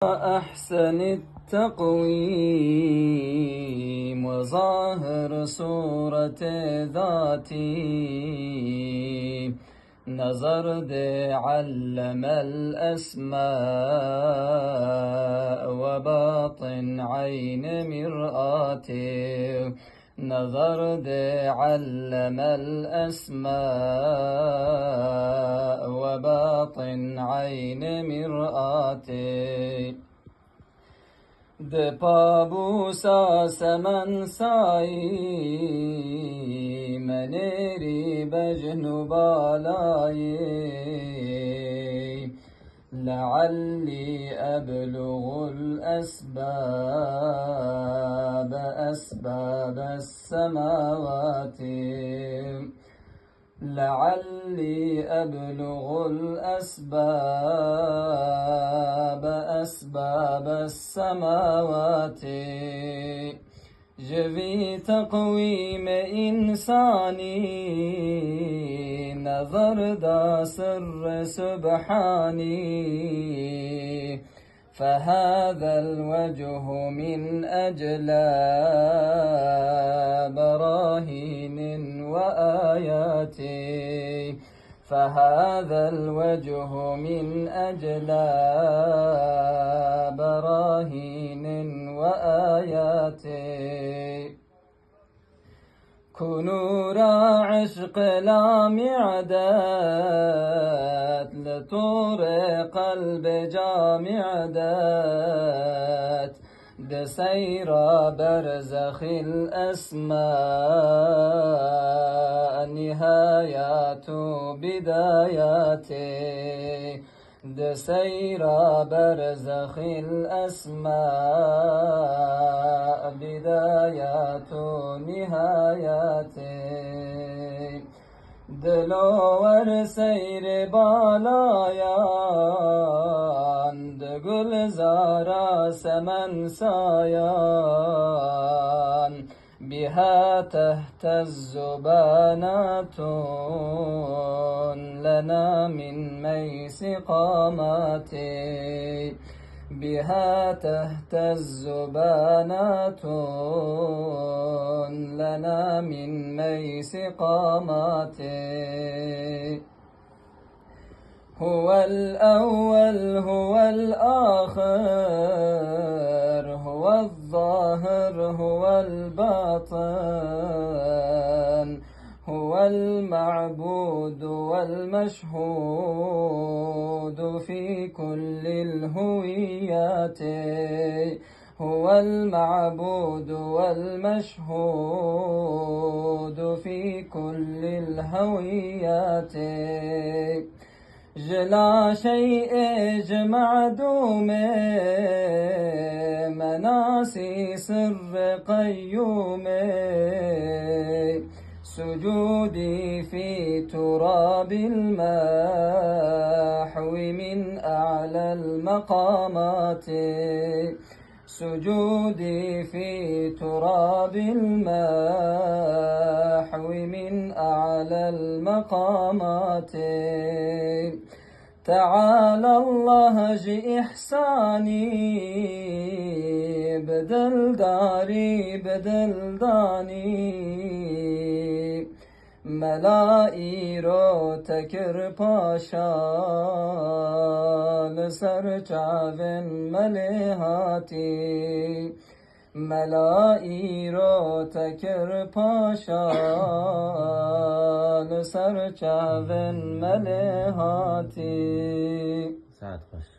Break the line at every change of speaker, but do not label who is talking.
أحسن التقويم وظاهر صورة ذاتي نظر دي علم الأسماء وباطن عين مرآتي نظر دي علم الأسماء وباطن عين مرآتي د پابوسا سمن سائی منیری بجن بالائی لعلی أبلغ الأسباب أسباب السماوات لعلي أبلغ الأسباب أسباب السماوات جوي تقويم إنساني نظر دا سر سبحاني فهذا الوجه من أجلى براهين وآيات فهذا الوجه من أجلى براهين وآيات كنورا عشق لا معدات لطور قلب جامعدات دسيرا برزخ الأسماء نهايات بدايات دسيرا برزخ الأسماء بدايات نهايات دلور سير بالايان دقل زارا سمن سايان بها تهتز بانات لنا من ميس قاماتي بها تهتز بانات لنا من ميس قاماتي هو الأول هو الآخر هو الظاهر هو الباطن هو المعبود والمشهود في كل الهويات هو المعبود والمشهود في كل الهويات جلا شيء معدوم مناسي سر قيوم سجودي في تراب المحو من أعلى المقامات سجودي في تراب المحو من أعلى المقامات تعالى الله جي إحساني بدل داري بدل داني ملائی رو تکر پاشا لسر چاون ملهاتی ملائی رو تکر پاشا لسر چاون ملهاتی
ساعت خوش